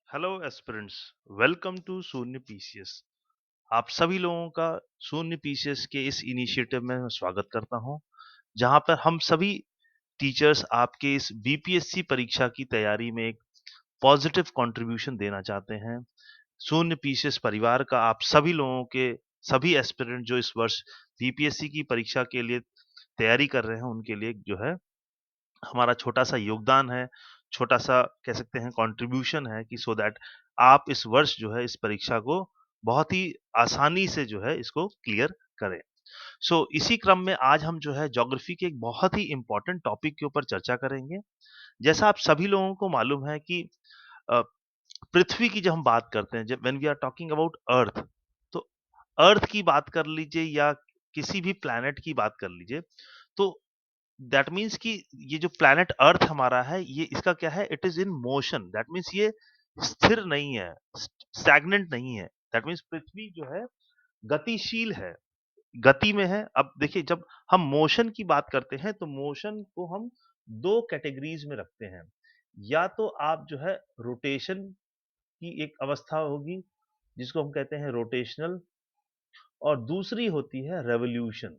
Hello aspirants, welcome to शून्य PCS. आप सभी लोगों का शून्य पीसीएस के इस इनिशिएटिव में मैं स्वागत करता हूं, जहां पर हम सभी टीचर्स आपके इस बीपीएससी परीक्षा की तैयारी में एक पॉजिटिव कंट्रीब्यूशन देना चाहते हैं। शून्य पीसीएस परिवार का आप सभी लोगों के सभी एस्पिरेंट जो इस वर्ष बीपीएससी की परीक्षा के लिए तैयारी कर रहे हैं, उनके लिए जो है हमारा छोटा-सा योगदान है, छोटा-सा कह सकते हैं कंट्रीब्यूशन है कि सो दैट आप इस वर्ष जो है इस परीक्षा को बहुत ही आसानी से जो है इसको क्लियर करें। इसी क्रम में आज हम जो है ज्योग्राफी के एक बहुत ही इम्पोर्टेंट टॉपिक के ऊपर चर्चा करेंगे। जैसा आप सभी लोगों को मालूम है कि अ, पृथ्वी की जब हम बात करते हैं, जब when we are talking about earth, तो अर्थ की बात कर लीजिए या किसी भी प्लैनेट की बात कर लीजिए, तो दैट मीन्स कि ये जो प्लैनेट अर्थ हमारा है, ये इसका क्या है, it is in motion. That means ये स्थिर नहीं है, स्टैग्नेंट नहीं है। दैट मीन्स पृथ्वी जो है गतिशील है, गति में है। अब देखिए, जब हम मोशन की बात करते हैं तो मोशन को हम दो कैटेगरीज में रखते हैं। या तो आप जो है रोटेशन की एक अवस्था होगी, जिसको हम कहते हैं रोटेशनल, और दूसरी होती है रेवोल्यूशन।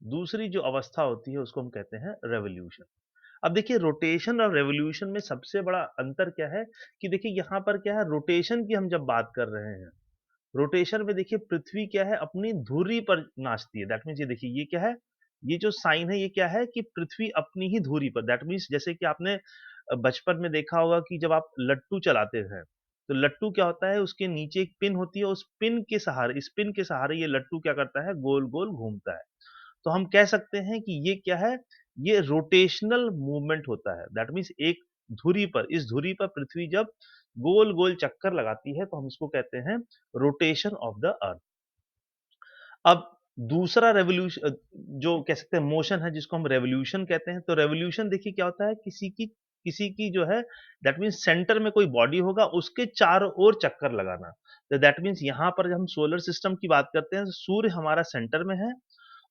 दूसरी जो अवस्था होती है उसको हम कहते हैं रेवोल्यूशन। अब देखिए, रोटेशन और रेवोल्यूशन में सबसे बड़ा अंतर क्या है कि देखिए यहाँ पर क्या है, रोटेशन की हम जब बात कर रहे हैं, रोटेशन में देखिए पृथ्वी क्या है, अपनी धुरी पर नाचती है। दैट मीन्स ये देखिए, ये क्या है, ये जो साइन है ये क्या है कि पृथ्वी अपनी ही धुरी पर। दैट मीन्स जैसे कि आपने बचपन में देखा होगा कि जब आप लट्टू चलाते हैं, तो लट्टू क्या होता है, उसके नीचे एक पिन होती है, उस पिन के सहारे, इस पिन के सहारे ये लट्टू क्या करता है, गोल गोल घूमता है। तो हम कह सकते हैं कि ये क्या है, ये रोटेशनल मूवमेंट होता है। दैट मीन्स एक धुरी पर, इस धुरी पर पृथ्वी जब गोल-गोल चक्कर लगाती है, तो हम इसको कहते हैं रोटेशन ऑफ द अर्थ। अब दूसरा जो कह सकते हैं मोशन है, जिसको हम रेवोल्यूशन कहते हैं। तो रेवोल्यूशन देखिए क्या होता है, किसी की जो है, दैट मीन्स सेंटर में कोई बॉडी होगा, उसके चारों ओर चक्कर लगाना। तो दैट मीन्स यहाँ पर जब हम सोलर सिस्टम की बात करते हैं, तो सूर्य हमारा सेंटर में है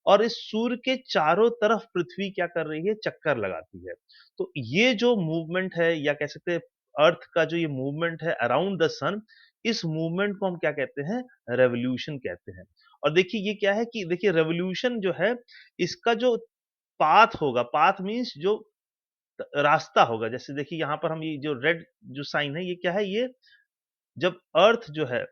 और इस सूर्य के चारों तरफ पृथ्वी क्या कर रही है, चक्कर लगाती है। तो ये जो मूवमेंट है, या कह सकते हैं अर्थ का जो ये मूवमेंट है अराउंड द सन, इस मूवमेंट को हम क्या कहते हैं, रेवोल्यूशन कहते हैं। और देखिए ये क्या है कि देखिए रेवोल्यूशन जो है, इसका जो पाथ होगा, पाथ मीन्स जो रास्ता होगा। जैसे देखिए यहाँ पर हम ये जो रेड जो साइन है, ये क्या है, ये जब अर्थ जो है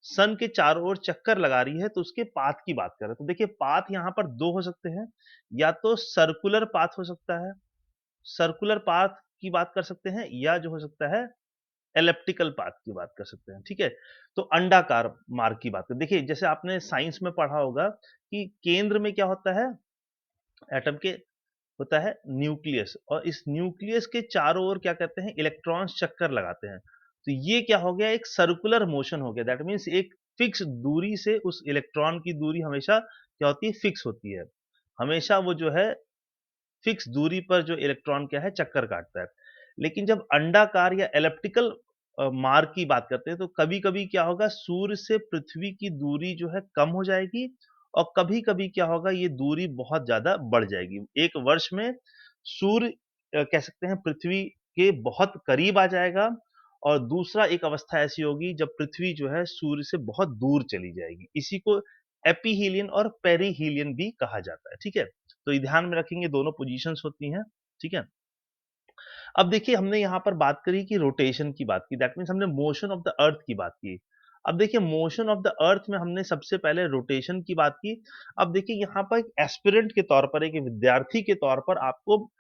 सन के चारों ओर चक्कर लगा रही है, तो उसके पाथ की बात कर रहे हैं। तो देखिए पाथ यहाँ पर 2 हो सकते हैं, या तो सर्कुलर पाथ हो सकता है, सर्कुलर पाथ की बात कर सकते हैं, या जो हो सकता है एलिप्टिकल पाथ की बात कर सकते हैं, ठीक है? तो अंडाकार मार्ग की बात करें। देखिए जैसे आपने साइंस में पढ़ा होगा कि केंद्र में क्या होता है, एटम के होता है न्यूक्लियस, और इस न्यूक्लियस के चारों ओर क्या कहते हैं, इलेक्ट्रॉन्स चक्कर लगाते हैं। तो ये क्या हो गया, एक सर्कुलर मोशन हो गया। दैट मीन्स एक फिक्स दूरी से उस इलेक्ट्रॉन की दूरी हमेशा क्या होती है, फिक्स होती है। हमेशा वो जो है फिक्स दूरी पर जो इलेक्ट्रॉन क्या है, चक्कर काटता है। लेकिन जब अंडाकार या एलिप्टिकल मार्ग की बात करते हैं, तो कभी-कभी क्या होगा, सूर्य से पृथ्वी की दूरी जो है कम हो जाएगी, और कभी-कभी क्या होगा, ये दूरी बहुत ज़्यादा बढ़ जाएगी। एक वर्ष में सूर्य कह सकते हैं पृथ्वी के बहुत करीब आ जाएगा, और दूसरा एक अवस्था ऐसी होगी जब पृथ्वी जो है सूर्य से बहुत दूर चली जाएगी। इसी को एपीहीलियन और पेरिहीलियन भी कहा जाता है, ठीक है? तो ये ध्यान में रखेंगे, दोनों पोजीशंस होती हैं, ठीक है? अब देखिए हमने यहाँ पर बात करी कि रोटेशन की बात की, दैट मीन्स हमने मोशन ऑफ द अर्थ की बात की। अब देखिए मोशन ऑफ द अर्थ में हमने सबसे पहले रोटेशन की बात की। अब देखिए यहाँ पर एक एस्पिरेंट के तौर पर, एक विद्यार्थी के तौर पर आपको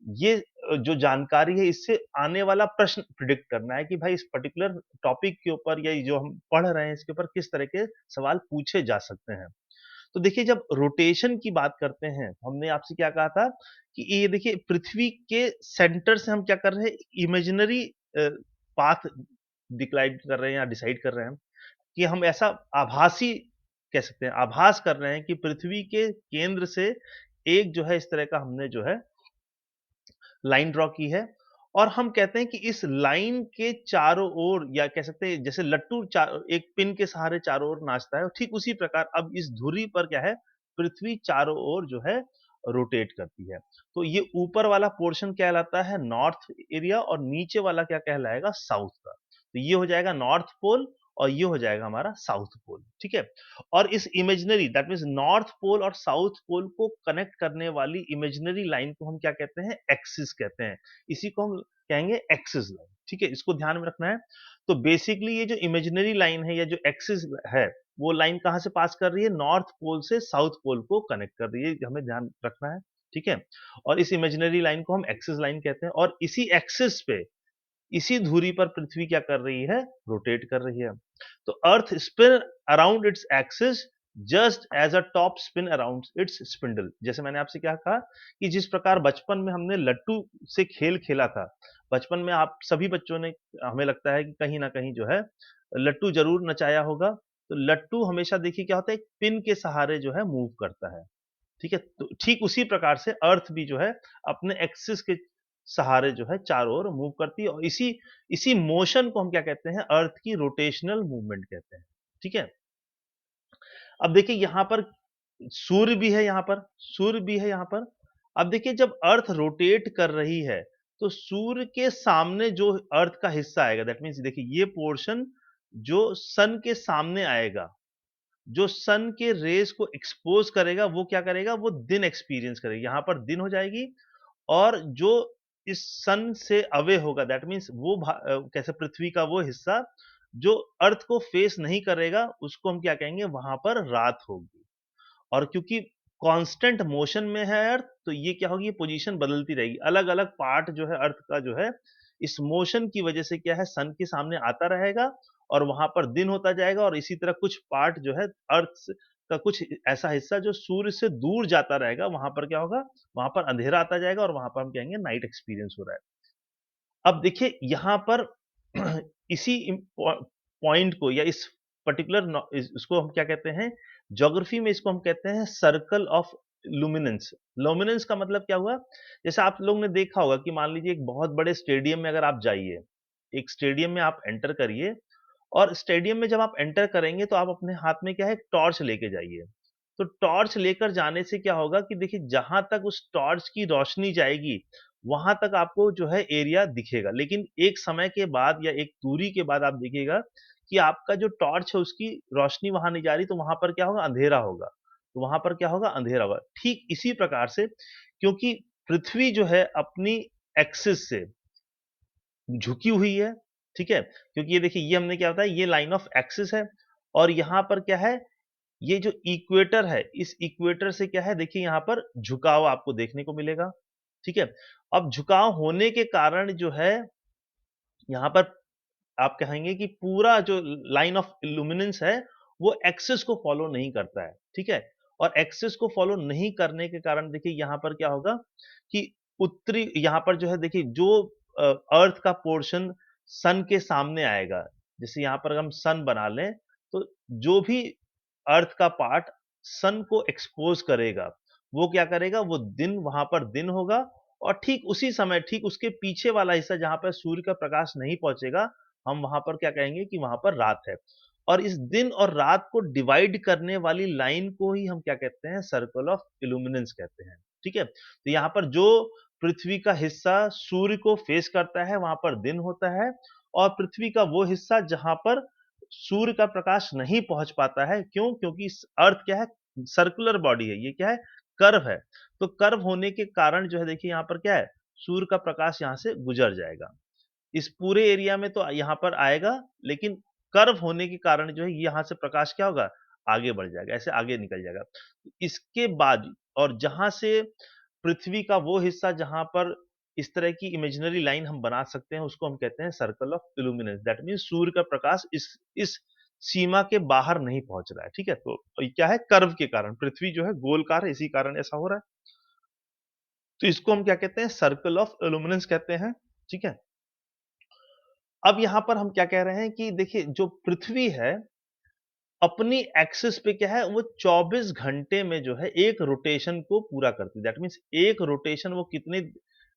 ये जो जानकारी है, इससे आने वाला प्रश्न प्रिडिक्ट करना है कि भाई इस पर्टिकुलर टॉपिक के ऊपर, या ये जो हम पढ़ रहे हैं इसके ऊपर किस तरह के सवाल पूछे जा सकते हैं। तो देखिए जब रोटेशन की बात करते हैं, हमने आपसे क्या कहा था कि ये देखिए पृथ्वी के सेंटर से हम क्या कर रहे हैं, इमेजिनरी पाथ डिक्लाइड कर रहे हैं या डिसाइड कर रहे हैं, कि हम ऐसा आभासी कह सकते हैं, आभास कर रहे हैं कि पृथ्वी के केंद्र से एक जो है इस तरह का हमने जो है लाइन ड्रॉ की है, और हम कहते हैं कि इस लाइन के चारों ओर, या कह सकते हैं जैसे लट्टू एक पिन के सहारे चारों ओर नाचता है, ठीक उसी प्रकार अब इस धुरी पर क्या है, पृथ्वी चारों ओर जो है रोटेट करती है। तो ये ऊपर वाला पोर्शन कहलाता है नॉर्थ एरिया, और नीचे वाला क्या कहलाएगा, साउथ का। तो ये हो जाएगा नॉर्थ पोल और ये हो जाएगा हमारा साउथ पोल, ठीक है। और इस imaginary that means north pole और साउथ पोल को कनेक्ट करने वाली इमेजिनरी लाइन को हम क्या कहते हैं, एक्सिस कहते हैं। इसी को हम कहेंगे एक्सिस लाइन, ठीक है, इसको ध्यान में रखना है। तो बेसिकली ये जो इमेजिनरी लाइन है या जो एक्सिस है, वो लाइन कहाँ से पास कर रही है, नॉर्थ पोल से साउथ पोल को कनेक्ट कर रही है, हमें ध्यान रखना है, ठीक है। और इस इमेजिनरी लाइन को हम एक्सिस लाइन कहते हैं, और इसी एक्सिस पे, इसी धुरी पर पृथ्वी क्या कर रही है, रोटेट कर रही है। तो earth spin around its axis just as a top spin around its spindle. जैसे मैंने आपसे क्या कहा कि जिस प्रकार बचपन में हमने लट्टू से खेल खेला था, बचपन में आप सभी बच्चों ने, हमें लगता है कि कहीं ना कहीं जो है लट्टू जरूर नचाया होगा। तो लट्टू हमेशा देखिए क्या होता है, एक पिन के सहारे जो है मूव करता है, ठीक है। तो ठीक उसी प्रकार से अर्थ भी जो है अपने एक्सिस के सहारे जो है चारों ओर मूव करती है, और इसी इसी मोशन को हम क्या कहते हैं, अर्थ की रोटेशनल मूवमेंट कहते हैं, ठीक है। अब देखिए यहाँ पर सूर्य भी है, यहाँ पर सूर्य भी है यहाँ पर। अब देखिए जब अर्थ रोटेट कर रही है, तो सूर्य के सामने जो अर्थ का हिस्सा आएगा, दैट मीन्स देखिए ये पोर्शन जो सन के सामने आएगा, जो सन के रेज को एक्सपोज करेगा, वो क्या करेगा, वो दिन एक्सपीरियंस करेगा, यहाँ पर दिन हो जाएगी। और जो इस सन से अवे होगा, दैट मीन्स वो कैसे पृथ्वी का वो हिस्सा जो अर्थ को फेस नहीं करेगा, उसको हम क्या कहेंगे, वहां पर रात होगी। और क्योंकि कांस्टेंट मोशन में है अर्थ, तो ये क्या होगी, पोजीशन बदलती रहेगी, अलग अलग पार्ट जो है अर्थ का जो है इस मोशन की वजह से क्या है, सन के सामने आता रहेगा और वहां पर दिन होता जाएगा। और इसी तरह कुछ पार्ट जो है का कुछ ऐसा हिस्सा जो सूर्य से दूर जाता रहेगा, वहां पर क्या होगा, वहां पर अंधेरा आता जाएगा और वहां पर हम कहेंगे नाइट एक्सपीरियंस हो रहा है। अब देखिए यहाँ पर इसी पॉइंट को या इस पर्टिकुलर इसको हम क्या कहते हैं, ज्योग्राफी में इसको हम कहते हैं सर्कल ऑफ लुमिनेंस। लुमिनेंस का मतलब क्या हुआ, जैसे आप लोग ने देखा होगा कि मान लीजिए एक बहुत बड़े स्टेडियम में अगर आप जाइए, एक स्टेडियम में आप एंटर करिए, और स्टेडियम में जब आप एंटर करेंगे तो आप अपने हाथ में क्या है, एक टॉर्च लेके जाइए। तो टॉर्च लेकर जाने से क्या होगा कि देखिए जहां तक उस टॉर्च की रोशनी जाएगी, वहां तक आपको जो है एरिया दिखेगा, लेकिन एक समय के बाद या एक दूरी के बाद आप देखिएगा कि आपका जो टॉर्च है उसकी रोशनी वहां नहीं जा रही, तो वहां पर क्या होगा, अंधेरा होगा। तो वहां पर क्या होगा, अंधेरा होगा। ठीक इसी प्रकार से, क्योंकि पृथ्वी जो है अपनी एक्सिस से झुकी हुई है, ठीक है, क्योंकि ये देखिए ये हमने क्या बताया, ये लाइन ऑफ एक्सिस है, और यहाँ पर क्या है, ये जो इक्वेटर है, इस इक्वेटर से क्या है, देखिए यहाँ पर झुकाव आपको देखने को मिलेगा, ठीक है। अब झुकाव होने के कारण जो है, यहाँ पर आप कहेंगे कि पूरा जो लाइन ऑफ लुमिनेंस है, वो एक्सिस को फॉलो नहीं करता है, ठीक है। और एक्सिस को फॉलो नहीं करने के कारण देखिए यहाँ पर क्या होगा कि उत्तरी, यहाँ पर जो है देखिए जो अर्थ का पोर्शन सन के सामने आएगा, जैसे यहाँ पर हम सन बना लें, तो जो भी अर्थ का पार्ट सन को एक्सपोज करेगा, वो क्या करेगा, वो दिन, वहां पर दिन होगा। और ठीक उसी समय, ठीक उसके पीछे वाला हिस्सा जहां पर सूर्य का प्रकाश नहीं पहुंचेगा, हम वहां पर क्या कहेंगे कि वहां पर रात है। और इस दिन और रात को डिवाइड करने वाली लाइन को ही हम क्या कहते हैं, सर्कल ऑफ इल्यूमिनेंस कहते हैं, ठीक है। तो यहाँ पर जो पृथ्वी का हिस्सा सूर्य को फेस करता है, वहां पर दिन होता है, और पृथ्वी का वो हिस्सा जहां पर सूर्य का प्रकाश नहीं पहुंच पाता है, क्यों, क्योंकि अर्थ क्या है, सर्कुलर बॉडी है, ये क्या है, कर्व है। तो कर्व होने के कारण जो है देखिए यहाँ पर क्या है, सूर्य का प्रकाश यहाँ से गुजर जाएगा, इस पूरे एरिया में तो यहाँ पर आएगा, लेकिन कर्व होने के कारण जो है यहाँ से प्रकाश क्या होगा, आगे बढ़ जाएगा, ऐसे आगे निकल जाएगा। इसके बाद, और जहां से पृथ्वी का वो हिस्सा जहां पर इस तरह की इमेजिनरी लाइन हम बना सकते हैं, उसको हम कहते हैं circle of illuminance. That means सूर्य का प्रकाश इस सीमा के बाहर नहीं पहुंच रहा है, ठीक है। तो ये क्या है, कर्व के कारण, पृथ्वी जो है गोलकार है, इसी कारण ऐसा हो रहा है। तो इसको हम क्या कहते हैं, सर्कल ऑफ इल्यूमिनेंस कहते हैं, ठीक है। अब यहाँ पर हम क्या कह रहे हैं कि देखिए जो पृथ्वी है, अपनी एक्सिस पे क्या है, वो 24 घंटे में जो है एक रोटेशन को पूरा करती है। दैट मीन्स एक रोटेशन वो कितने,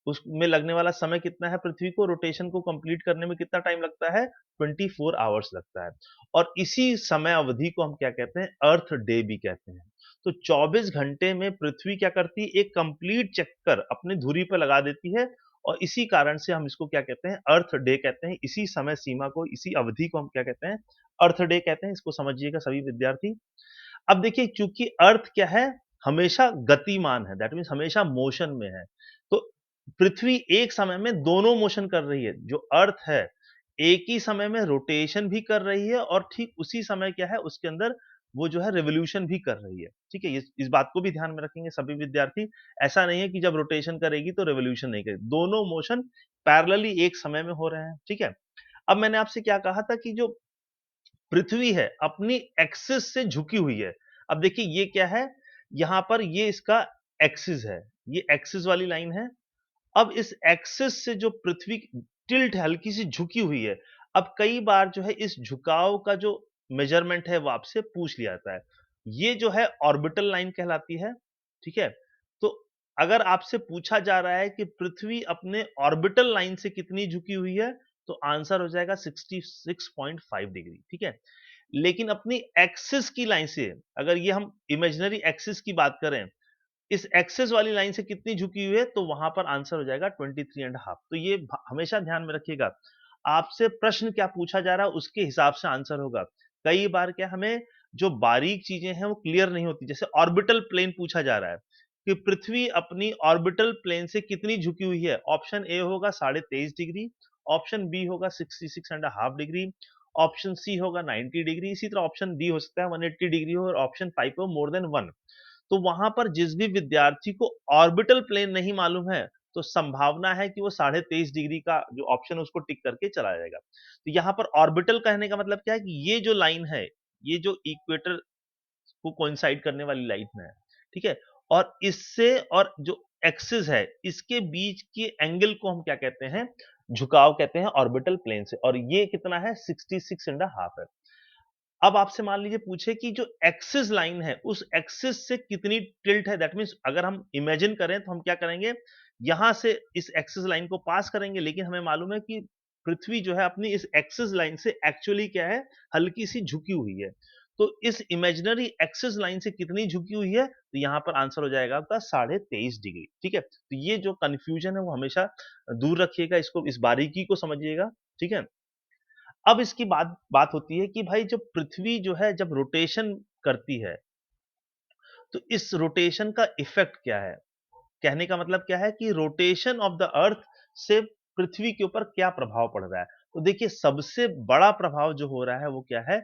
उसमें लगने वाला समय कितना है, पृथ्वी को रोटेशन को कंप्लीट करने में कितना टाइम लगता है, 24 आवर्स लगता है। और इसी समय अवधि को हम क्या कहते हैं, अर्थ डे भी कहते हैं। तो 24 घंटे में पृथ्वी क्या करती है, एक कंप्लीट चक्कर अपनी धुरी पर लगा देती है, और इसी कारण से हम इसको क्या कहते हैं, अर्थ डे कहते हैं। इसी समय सीमा को, इसी अवधि को हम क्या कहते हैं, अर्थ डे कहते हैं। इसको समझिएगा सभी विद्यार्थी। अब देखिए, चूंकि अर्थ क्या है, हमेशा गतिमान है, दैट मीन्स हमेशा मोशन में है। तो पृथ्वी एक समय में दोनों मोशन कर रही है। जो अर्थ है, एक ही समय में रोटेशन भी कर रही है और ठीक उसी समय क्या है, उसके अंदर वो जो है रिवोल्यूशन भी कर रही है। ठीक है, इस बात को भी ध्यान में रखेंगे सभी विद्यार्थी। ऐसा नहीं है कि जब रोटेशन करेगी तो रिवोल्यूशन नहीं करेगी, दोनों मोशन पैरेलली एक समय में हो रहे हैं। ठीक है, अब मैंने आपसे क्या कहा था कि जो पृथ्वी है अपनी एक्सिस से झुकी हुई है। अब देखिए ये क्या है, यहां पर ये इसका एक्सिस है, ये एक्सिस वाली लाइन है। अब इस एक्सिस से जो पृथ्वी टिल्ट है, हल्की सी झुकी हुई है। अब कई बार जो है इस झुकाव का जो मेजरमेंट है वो आपसे पूछ लिया जाता है। ये जो है ऑर्बिटल लाइन कहलाती है। ठीक है, तो अगर आपसे पूछा जा रहा है कि पृथ्वी अपने ऑर्बिटल लाइन से कितनी झुकी हुई है, तो आंसर हो जाएगा 66.5 डिग्री। ठीक है, लेकिन अपनी एक्सिस की लाइन से, अगर ये हम इमेजिनरी एक्सिस की बात करें, इस एक्सेस वाली लाइन से कितनी झुकी हुई है, तो वहां पर आंसर हो जाएगा 23.5। तो ये हमेशा ध्यान में रखिएगा, आपसे प्रश्न क्या पूछा जा रहा है उसके हिसाब से आंसर होगा। कई बार क्या हमें जो बारीक चीजें हैं वो क्लियर नहीं होती। जैसे ऑर्बिटल प्लेन पूछा जा रहा है कि पृथ्वी अपनी ऑर्बिटल प्लेन से कितनी झुकी हुई है। ऑप्शन ए होगा 23.5 डिग्री, ऑप्शन बी होगा 66.5 डिग्री, ऑप्शन सी होगा 90 डिग्री, इसी तरह ऑप्शन डी हो सकता है 180 डिग्री हो, और ऑप्शन 5 हो मोर देन 1। तो वहां पर जिस भी विद्यार्थी को ऑर्बिटल प्लेन नहीं मालूम है, तो संभावना है कि वो 23.5 डिग्री का जो ऑप्शन है उसको टिक करके चला जाएगा। तो यहाँ पर ऑर्बिटल कहने का मतलब क्या है कि ये जो लाइन है, ये जो इक्वेटर को कोइंसाइड करने वाली लाइन है, ठीक है, और इससे और जो एक्सिस है इसके बीच के एंगल को हम क्या कहते हैं, झुकाव कहते हैं ऑर्बिटल प्लेन से, और ये कितना है 66.5 है। अब आपसे मान लीजिए पूछे कि जो एक्सिस लाइन है उस एक्सिस से कितनी टिल्ट है, दैट मींस अगर हम इमेजिन करें तो हम क्या करेंगे, यहां से इस एक्सिस लाइन को पास करेंगे, लेकिन हमें मालूम है कि पृथ्वी जो है अपनी इस एक्सिस लाइन से एक्चुअली क्या है, हल्की सी झुकी हुई है। तो इस इमेजिनरी एक्सिस लाइन से कितनी झुकी हुई है, तो यहां पर आंसर हो जाएगा आपका 23.5 डिग्री। ठीक है, तो ये जो कंफ्यूजन है वो हमेशा दूर रखिएगा, इसको इस बारीकी को समझिएगा। ठीक है, अब इसकी बात बात होती है कि भाई जब पृथ्वी जो है जब रोटेशन करती है, तो इस रोटेशन का इफेक्ट क्या है? कहने का मतलब क्या है कि रोटेशन ऑफ द अर्थ से पृथ्वी के ऊपर क्या प्रभाव पड़ रहा है? तो देखिए सबसे बड़ा प्रभाव जो हो रहा है वो क्या है?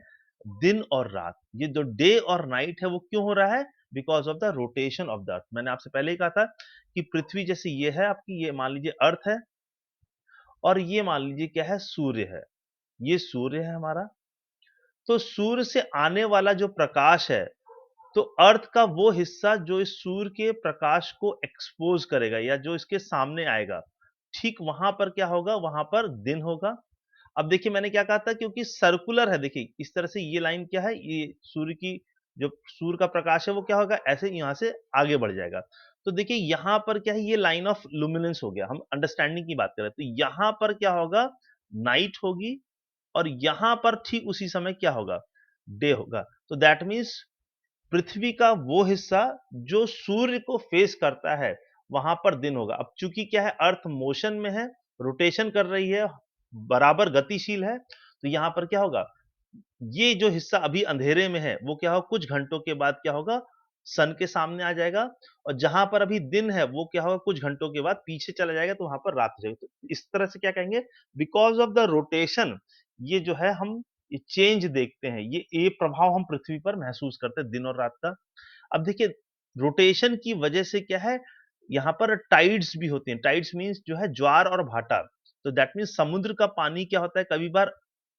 दिन और रात। ये जो डे और नाइट है वो क्यों हो रहा है? Because of the rotation of the earth. मैंने आपसे पहले ही कहा था कि पृथ्वी जैसे ये है आपकी, ये मान लीजिए अर्थ है, और ये मान लीजिए क्या है, सूर्य है। ये सूर्य है हमारा। तो सूर्य से आने वाला जो प्रकाश है, तो अर्थ का वो हिस्सा जो इस सूर्य के प्रकाश को एक्सपोज करेगा या जो इसके सामने आएगा, ठीक वहां पर क्या होगा, वहां पर दिन होगा। अब देखिए मैंने क्या कहा था, क्योंकि सर्कुलर है, देखिए इस तरह से ये लाइन क्या है, ये सूर्य की जो सूर्य का प्रकाश है वो क्या होगा, ऐसे यहां से आगे बढ़ जाएगा। तो देखिए यहां पर क्या है, ये लाइन ऑफ लुमिनेंस हो गया, हम अंडरस्टैंडिंग की बात करें तो यहां पर क्या होगा, नाइट होगी, और यहां पर ठीक उसी समय क्या होगा, डे होगा। तो दैट मीन्स पृथ्वी का वो हिस्सा जो सूर्य को फेस करता है, वहां पर दिन होगा। अब चूंकि क्या है, अर्थ मोशन में है, रोटेशन कर रही है, बराबर गतिशील है, तो यहां पर क्या होगा, ये जो हिस्सा अभी अंधेरे में है वो क्या होगा, कुछ घंटों के बाद क्या होगा, सन के सामने आ जाएगा, और जहां पर अभी दिन है वो क्या होगा, कुछ घंटों के बाद पीछे चला जाएगा, तो वहां पर रात हो जाएगी। तो इस तरह से क्या कहेंगे, बिकॉज ऑफ द रोटेशन, ये जो है हम ये चेंज देखते हैं, ये प्रभाव हम पृथ्वी पर महसूस करते हैं दिन और रात का। अब देखिए रोटेशन की वजह से क्या है, यहाँ पर टाइड्स भी होते हैं। टाइड्स मीन्स जो है ज्वार और भाटा। तो दैट मीन्स समुद्र का पानी क्या होता है, कभी बार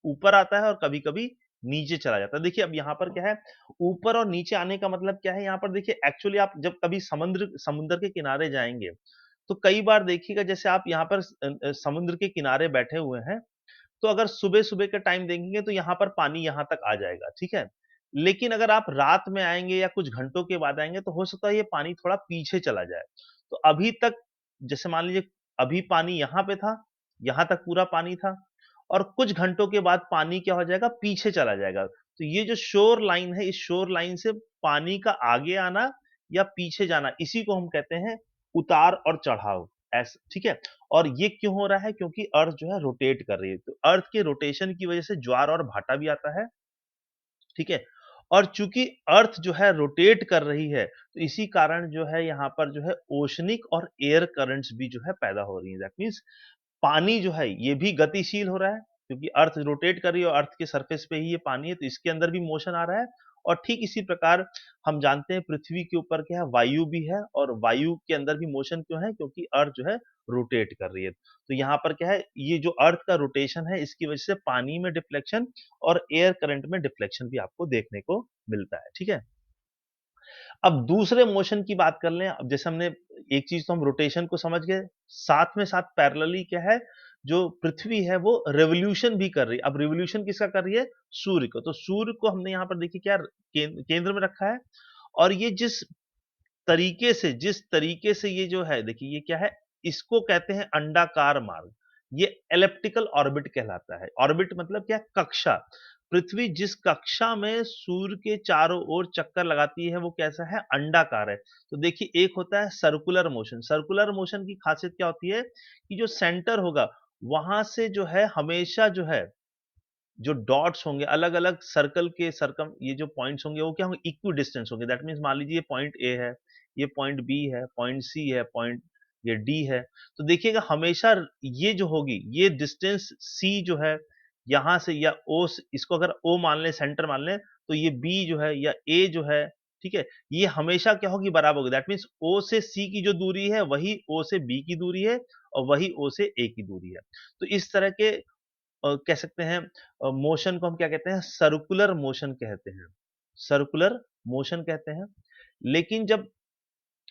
ऊपर आता है और कभी-कभी नीचे चला जाता है। देखिए अब यहाँ पर क्या है, ऊपर और नीचे आने का मतलब क्या है, यहाँ पर देखिए एक्चुअली आप जब कभी समुद्र समुद्र के किनारे जाएँगे, तो कई बार देखिएगा जैसे आप यहाँ पर समुद्र के किनारे बैठे हुए हैं, तो अगर सुबह-सुबह के टाइम देखेंगे तो यहाँ पर पानी यहाँ तक आ जाएगा, ठीक है? लेकिन अगर आप रात में आएँगे या कुछ घंटों के बाद आएँगे तो हो सकता है ये पानी थोड़ा पीछे चला जाए। तो अभी तक जैसे मान लीजिए अभी पानी यहाँ पे था, यहाँ तक पूरा पानी था, और कुछ घंटों के बाद पानी क्या हो जाएगा, पीछे चला जाएगा। तो ये जो शोर लाइन है, इस शोर लाइन से पानी का आगे आना या पीछे जाना, इसी को हम कहते हैं उतार और चढ़ाव। ऐसा, ठीक है। और ये क्यों हो रहा है? क्योंकि अर्थ जो है रोटेट कर रही है, तो अर्थ के रोटेशन की वजह से ज्वार और भाटा भी आता है, ठीक है। और चूंकि अर्थ जो है रोटेट कर रही है, तो इसी कारण जो है यहाँ पर जो है ओशनिक और एयर करंट्स भी जो है पैदा हो रही है। दैट मीन्स पानी जो है ये भी गतिशील हो रहा है, क्योंकि अर्थ रोटेट कर रही है और अर्थ के सरफेस पे ही ये पानी है, तो इसके अंदर भी मोशन आ रहा है। और ठीक इसी प्रकार हम जानते हैं पृथ्वी के ऊपर क्या है, वायु भी है, और वायु के अंदर भी मोशन क्यों है? क्योंकि अर्थ जो है रोटेट कर रही है। तो यहाँ पर क्या है, ये जो अर्थ का रोटेशन है इसकी वजह से पानी में डिफ्लेक्शन और एयर करंट में डिफ्लेक्शन भी आपको देखने को मिलता है, ठीक है। अब दूसरे मोशन की बात कर लें। अब जैसे हमने एक चीज तो हम रोटेशन को समझ गए, साथ में साथ पैरेलली क्या है, जो पृथ्वी है वो रेवोल्यूशन भी कर रही है। अब रेवोल्यूशन किसका कर रही है? सूर्य को। तो सूर्य को हमने यहाँ पर देखिए क्या केंद्र में रखा है, और ये जिस तरीके से ये जो है, देखिए ये क्या है, इसको कहते हैं अंडाकार मार्ग। ये एलिप्टिकल ऑर्बिट कहलाता है। ऑर्बिट मतलब क्या? कक्षा। पृथ्वी जिस कक्षा में सूर्य के चारों ओर चक्कर लगाती है वो कैसा है? अंडाकार है। तो देखिए एक होता है सर्कुलर मोशन। सर्कुलर मोशन की खासियत क्या होती है कि जो सेंटर होगा वहां से जो है हमेशा जो है, जो डॉट्स होंगे अलग अलग सर्कल के सरकम, ये जो पॉइंट्स होंगे वो क्या होंगे? इक्वी डिस्टेंस होंगे। दैट मीन्स मान लीजिए ये पॉइंट ए है, ये पॉइंट बी है, पॉइंट सी है, पॉइंट ये डी है। तो देखिएगा हमेशा ये जो होगी ये डिस्टेंस सी जो है यहां से, या ओ, इसको अगर ओ मान लें, सेंटर मान लें, तो ये बी जो है या ए जो है, ठीक है, ये हमेशा क्या होगी? बराबर होगी। दैट मीन्स ओ से सी की जो दूरी है वही ओ से बी की दूरी है, और वही ओ से ए की दूरी है। तो इस तरह के कह सकते हैं मोशन को हम क्या कहते हैं? सर्कुलर मोशन कहते हैं। सर्कुलर मोशन कहते हैं। लेकिन जब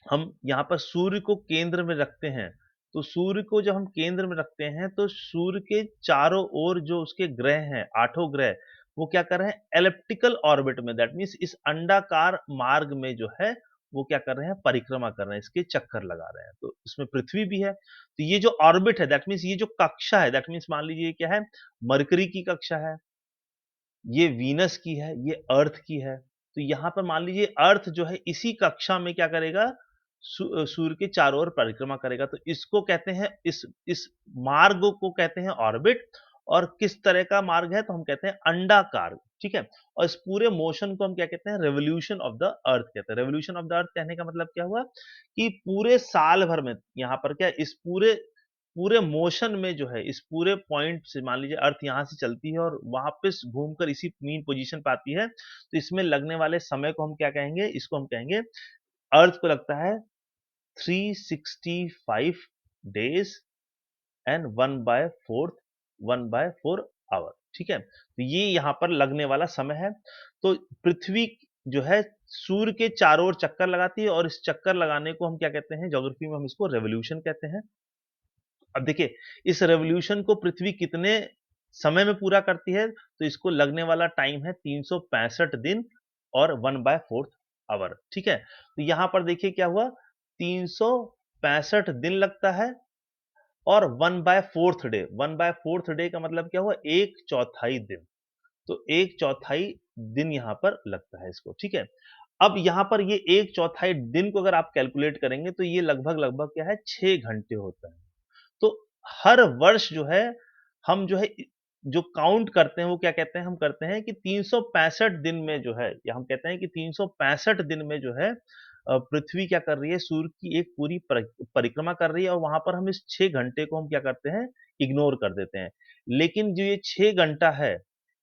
हम यहाँ पर सूर्य को केंद्र में रखते हैं, तो सूर्य को जब हम केंद्र में रखते हैं तो सूर्य के चारों ओर जो उसके ग्रह हैं, आठों ग्रह, वो क्या कर रहे हैं? एलिप्टिकल ऑर्बिट में, दैट मीन्स इस अंडाकार मार्ग में जो है वो क्या कर रहे हैं? परिक्रमा कर रहे हैं, इसके चक्कर लगा रहे हैं। तो इसमें पृथ्वी भी है। तो ये जो ऑर्बिट है, दैट मीन्स ये जो कक्षा है, दैट मीन्स मान लीजिए क्या है, मरकरी की कक्षा है, ये वीनस की है, ये अर्थ की है। तो यहाँ पर मान लीजिए अर्थ जो है इसी कक्षा में क्या करेगा? सूर्य के चारों ओर परिक्रमा करेगा। तो इसको कहते हैं, इस मार्ग को कहते हैं ऑर्बिट। और किस तरह का मार्ग है? तो हम कहते हैं अंडाकार, ठीक है। और इस पूरे मोशन को हम क्या कहते हैं? रेवोल्यूशन ऑफ द अर्थ कहते हैं। रेवोल्यूशन ऑफ द अर्थ कहने का मतलब क्या हुआ कि पूरे साल भर में यहाँ पर क्या, इस पूरे पूरे मोशन में जो है, इस पूरे पॉइंट से मान लीजिए अर्थ यहाँ से चलती है और वापस घूमकर इसी मीन पोजीशन पे आती है, तो इसमें लगने वाले समय को हम क्या कहेंगे? इसको हम कहेंगे, अर्थ को लगता है 365 डेज एंड 1/4 आवर, ठीक है। तो ये यहाँ पर लगने वाला समय है। तो पृथ्वी जो है सूर्य के चारों ओर चक्कर लगाती है, और इस चक्कर लगाने को हम क्या कहते हैं? ज्योग्राफी में हम इसको रेवोल्यूशन कहते हैं। अब देखिए इस रेवोल्यूशन को पृथ्वी कितने समय में पूरा करती है? तो इसको लगने वाला टाइम है 365 दिन और 1/4 आवर, ठीक है। तो यहां पर देखिए क्या हुआ, 365 दिन लगता है, और 1/4 डे का मतलब क्या हुआ? एक चौथाई दिन। तो एक चौथाई दिन यहां पर लगता है इसको, ठीक है। अब यहां पर ये एक चौथाई दिन को अगर आप कैलकुलेट करेंगे तो ये लगभग लगभग क्या है? 6 घंटे होता है। तो हर वर्ष जो है हम जो है जो काउंट करते हैं वो क्या कहते हैं? हम करते हैं कि 365 दिन में जो है, या हम कहते हैं कि 365 दिन में जो है पृथ्वी क्या कर रही है? सूर्य की एक पूरी परिक्रमा कर रही है, और वहां पर हम इस 6 घंटे को हम क्या करते हैं? इग्नोर कर देते हैं। लेकिन जो ये 6 घंटा है,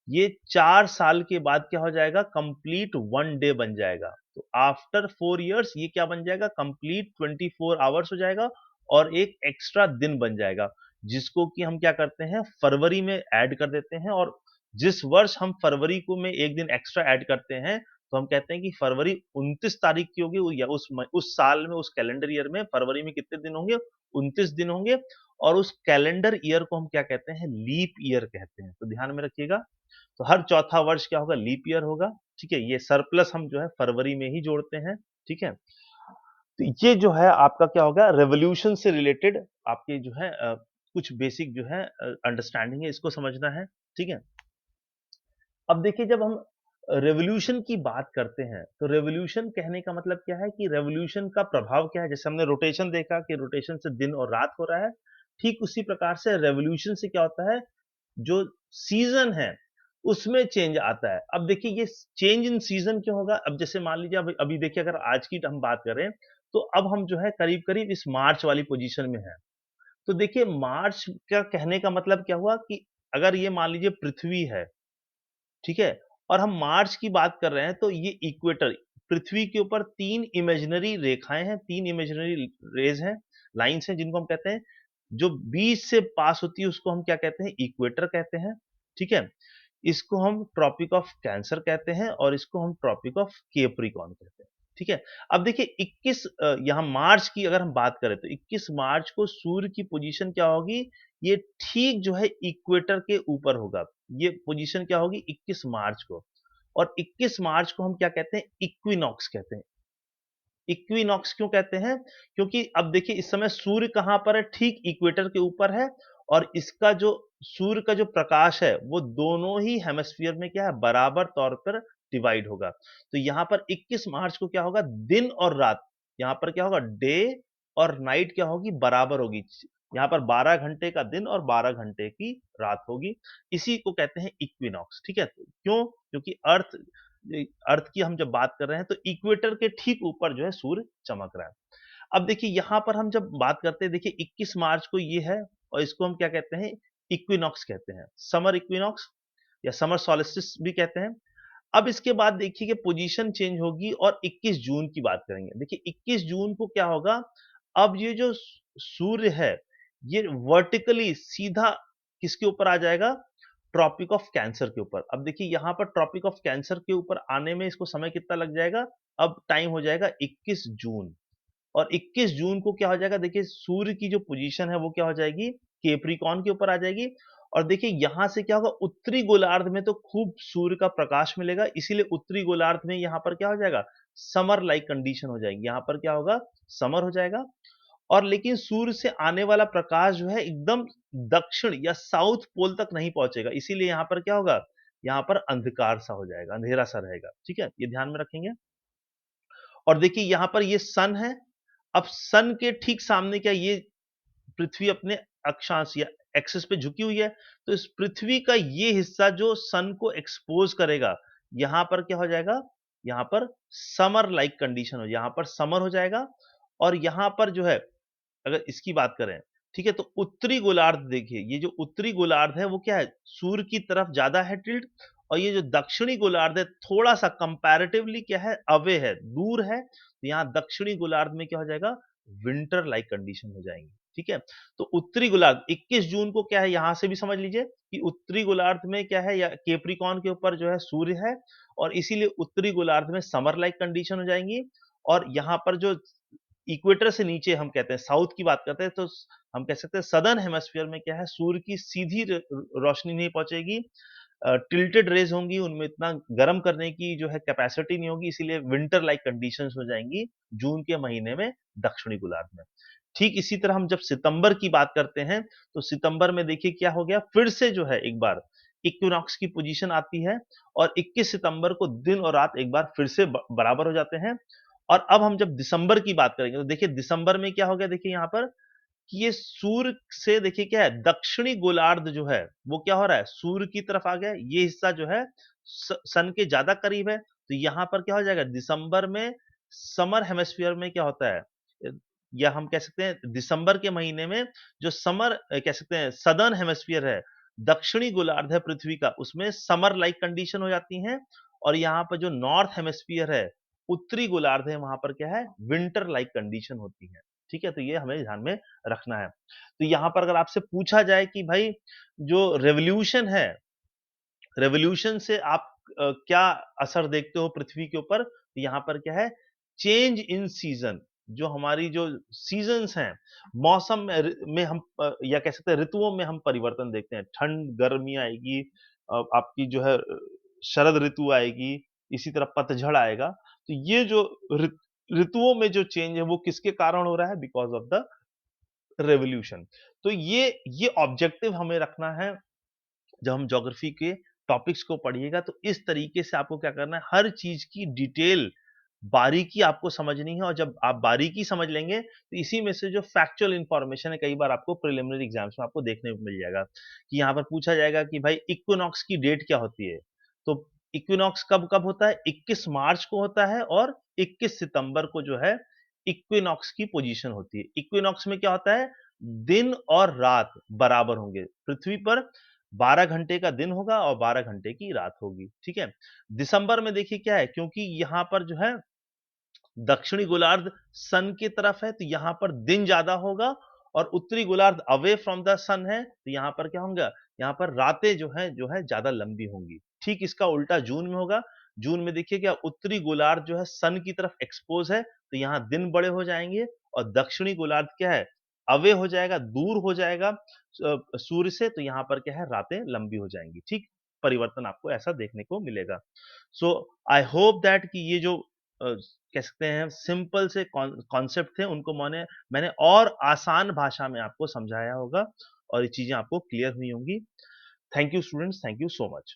ये 4 साल के बाद क्या हो जाएगा? कंप्लीट 1 डे बन जाएगा। तो आफ्टर 4 इयर्स ये क्या बन जाएगा? कंप्लीट 24 आवर्स हो जाएगा, और एक एक्स्ट्रा दिन बन जाएगा, जिसको कि हम क्या करते हैं? फरवरी में ऐड कर देते हैं। और जिस वर्ष हम फरवरी को में एक दिन एक्स्ट्रा ऐड करते हैं, तो हम कहते हैं कि फरवरी 29 तारीख की होगी, या उस साल में, उस कैलेंडर ईयर में फरवरी में कितने दिन होंगे? 29 दिन होंगे। और उस कैलेंडर ईयर को हम क्या कहते हैं? लीप ईयर कहते हैं। तो ध्यान में रखिएगा। तो हर चौथा वर्ष क्या होगा? लीप ईयर होगा, ठीक है। ये सरप्लस हम जो है फरवरी में ही जोड़ते हैं, ठीक है। तो ये जो है आपका क्या होगा? रेवोल्यूशन से रिलेटेड आपके जो है कुछ बेसिक जो है अंडरस्टैंडिंग है, इसको समझना है, ठीक है। अब देखिए जब हम रेवोल्यूशन की बात करते हैं तो रेवोल्यूशन कहने का मतलब क्या है कि रेवोल्यूशन का प्रभाव क्या है। जैसे हमने रोटेशन देखा कि रोटेशन से दिन और रात हो रहा है, ठीक उसी प्रकार से रेवोल्यूशन से क्या होता है, जो सीजन है उसमें चेंज आता है। अब देखिए ये चेंज इन सीजन क्यों होगा। अब जैसे मान लीजिए अब अभी देखिए अगर आज की हम बात करें तो अब हम जो है करीब करीब इस मार्च वाली पोजीशन में है। तो देखिए मार्च का कहने का मतलब क्या हुआ कि अगर ये मान लीजिए पृथ्वी है, ठीक है? और हम मार्च की बात कर रहे हैं तो ये इक्वेटर, पृथ्वी के ऊपर 3 इमेजिनरी रेखाएँ हैं, 3 इमेजिनरी रेज़ हैं, लाइन्स हैं जिनको हम कहते हैं, जो बीच से पास होती है उसको हम क्या कहते हैं? इक्वेटर कहते हैं, ठीक है? इसको हम ट्रॉपिक ऑफ कैंसर कहते हैं और इसको हम ट्रॉपिक ऑफ कैप्रिकॉर्न कहते हैं, ठीक है? अब देखिए 21 यहाँ मार्च की अगर हम बात करें तो 21 मार्च को सूर्य की पोज़ीशन क्या होगी? ये ठीक जो है इक्वेटर के ऊपर होगा। ये पोज़ीशन क्या होगी 21 मार्च को। और 21 मार्च को हम क्या कहते हैं? इक्विनॉक्स कहते हैं। इक्विनॉक्स क्यों कहते हैं? क्योंकि अब देखिए इस समय सूर्य कहाँ पर है? ठीक इक्वेटर के ऊपर है और इसका जो सूर्य का जो प्रकाश है, वो दोनों ही हेमिस्फीयर में क्या है? बराबर तौर पर डिवाइड होगा। तो यहाँ पर 21 मार्च को क्या होगा? दिन और रात, यहाँ पर क्या होगा? डे और नाइट क्या होगी? बराबर होगी। यहाँ पर 12 घंटे का दिन और 12 घंटे की रात होगी। इसी को कहते हैं इक्विनॉक्स, ठीक है? क्यों? क्योंकि अर्थ की हम जब बात कर रहे हैं तो इक्वेटर के ठीक ऊपर जो है सूर्य चमक रहा है। अब देखिए यहाँ पर हम जब बात करते हैं, देखिए 21 मार्च को ये है और इसको हम क्या कहते हैं? इक्विनॉक्स कहते हैं। समर इक्विनॉक्स या समर सॉल्स्टिस भी कहते हैं। अब इसके बाद देखिए कि पोजीशन चेंज होगी और 21 जून की बात करेंगे। देखिए 21 जून को क्या होगा, अब ये जो सूर्य है, ये वर्टिकली सीधा किसके ऊपर आ जाएगा? ट्रॉपिक ऑफ कैंसर के ऊपर। अब देखिए यहाँ पर ट्रॉपिक ऑफ कैंसर के ऊपर आने में इसको समय कितना लग जाएगा? अब टाइम हो जाएगा 21 जून। और 21 जून को क्या हो जाएगा, देखिए सूर्य की जो पोजीशन है वो क्या हो जाएगी? कैप्रिकॉर्न के ऊपर आ जाएगी। और देखिए यहाँ से क्या होगा, उत्तरी गोलार्ध में तो खूब सूर्य का प्रकाश मिलेगा, इसीलिए उत्तरी गोलार्ध में यहाँ पर क्या हो जाएगा? समर लाइक कंडीशन हो जाएगी। यहाँ पर क्या होगा? समर हो जाएगा। और लेकिन सूर्य से आने वाला प्रकाश जो है एकदम दक्षिण या साउथ पोल तक नहीं पहुंचेगा, इसीलिए यहाँ पर क्या होगा? यहाँ पर अंधकार सा हो जाएगा, अंधेरा सा रहेगा, ठीक है? ये ध्यान में रखेंगे। और देखिए यहाँ पर ये सन है। अब सन के ठीक सामने क्या ये पृथ्वी अपने अक्षांश या एक्सिस पे झुकी हुई है, तो इस पृथ्वी का ये हिस्सा जो सन को एक्सपोज करेगा, यहाँ पर क्या हो जाएगा? यहाँ पर समर लाइक कंडीशन हो, यहाँ पर समर हो जाएगा। और यहाँ पर जो है अगर इसकी बात करें, ठीक है? तो उत्तरी गोलार्ध देखिए, ये जो उत्तरी गोलार्ध है वो क्या है? सूर्य की तरफ ज़्यादा है टिल्ट। और ये जो दक्षिणी गोलार्ध है थोड़ा-सा कंपैरेटिवली क्या है? अवे है, दूर है। तो यहाँ दक्षिणी गोलार्ध में क्या हो जाएगा? विंटर लाइक कंडीशन हो जाएँगी, ठीक है? तो उत्तरी गोलार्ध 21 जून को क्या है, यहाँ से भी समझ लीजिए कि उत्तरी गोलार्ध में क्या है या कैप्रिकॉर्न के ऊपर जो है सूर्य है और इसीलिए उत्तरी गोलार्ध में समर लाइक कंडीशन हो जाएँगी। और यहाँ पर जो इक्वेटर से नीचे हम कहते हैं साउथ की बात करते हैं तो हम कह सकते हैं सदर्न हेमिस्फीयर में क्या है, सूर्य की सीधी रोशनी नहीं पहुंचेगी। टिल्टेड रेज होंगी, उनमें इतना गर्म करने की जो है कैपेसिटी नहीं होगी, इसीलिए विंटर लाइक कंडीशंस हो जाएंगी जून के महीने में दक्षिणी गोलार्ध में। ठीक इसी तरह हम जब सितंबर की बात करते हैं तो सितंबर में देखिए क्या हो गया, फिर से जो है एक बार इक्विनॉक्स की पोजीशन आती है और 21 सितंबर को दिन और रात एक बार फिर से बराबर हो जाते हैं। और अब हम जब दिसंबर की बात करेंगे तो देखिए दिसंबर में क्या हो गया, देखिए यहाँ पर कि ये सूर्य से देखिए क्या है, दक्षिणी गोलार्ध जो है वो क्या हो रहा है, सूर्य की तरफ आ गया है। ये हिस्सा जो है सन के ज्यादा करीब है, तो यहाँ पर क्या हो जाएगा, दिसंबर में समर हेमिस्फीयर में क्या होता है, या हम कह सकते हैं दिसंबर के महीने में जो समर कह सकते हैं सदर्न हेमिस्फीयर है, दक्षिणी गोलार्ध है पृथ्वी का, उसमें समर लाइक कंडीशन हो जाती है। और यहाँ पर जो नॉर्थ हेमिस्फीयर है, उत्तरी गोलार्ध है, वहां पर क्या है, विंटर लाइक कंडीशन होती है। ठीक है, तो ये हमें ध्यान में रखना है। तो यहाँ पर अगर आपसे पूछा जाए कि भाई जो रेवोल्यूशन है, रेवोल्यूशन से आप क्या असर देखते हो पृथ्वी के ऊपर, तो यहाँ पर क्या है, चेंज इन सीजन, जो हमारी जो सीजन्स हैं, मौसम में हम या कह सकते हैं ऋतुओं में हम परिवर्तन देखते हैं। ठंड गर्मी आएगी, आपकी जो है शरद ऋतु आएगी, इसी तरह पतझड़ आएगा। तो ये जो ऋतुओं में जो चेंज है वो किसके कारण हो रहा है, बिकॉज ऑफ द रेवोल्यूशन। तो ये ऑब्जेक्टिव हमें रखना है जब हम ज्योग्राफी के टॉपिक्स को पढ़िएगा, तो इस तरीके से आपको क्या करना है, हर चीज़ की डिटेल, बारीकी आपको समझनी है और जब आप बारीकी समझ लेंगे, तो इसी में से जो फैक्चुअल इन्फॉर्मेशन है, कई बार आपको प्रिलिमिनरी एग्ज़ाम्स में आपको देखने को मिल जाएगा, कि यहाँ पर पूछा जाएगा कि भाई इक्विनॉक्स की डेट क्या होती है? तो इक्विनॉक्स कब-कब होता है? 21 मार्च को होता है और 21 सितंबर को जो है इक्विनॉक्स की पोज़ीशन होती है। इक्विनॉक्स में क्या होता है? दिन और रात बराबर होंगे। पृथ्वी पर 12 घंटे का दिन होगा और 12 घंटे की रात होगी, ठीक है? दिसंबर में देखिए क्या है, क्योंकि यहाँ पर जो है दक्षिणी गोलार्ध सन की तरफ है, तो यहाँ पर दिन ज़्यादा होगा और उत्तरी गोलार्ध अवे फ्रॉम द सन है, तो यहाँ पर क्या होंगे? यहाँ पर रातें जो है ज़्यादा लंबी होंगी। ठीक इसका उल्टा जून में होगा। जून में देखिए क्या उत्तरी गोलार्ध जो है सन की तरफ एक्सपोज़ है, तो यहाँ दिन बड़े हो जाएँगे और दक्षिणी गोलार्ध क्या है? अवे हो जाएगा, दूर हो जाएगा सूर्य से, तो यहाँ पर क्या है? रातें लंबी हो जाएँगी। ठीक? परिवर्तन आपको ऐसा देखने को मिलेगा। सो आई होप दैट कि ये जो कह सकते हैं सिंपल से कॉन्सेप्ट थे उनको मैंने और आसान भाषा में आपको समझाया होगा और ये चीजें आपको क्लियर हुई होंगी। Thank you students, thank you so much.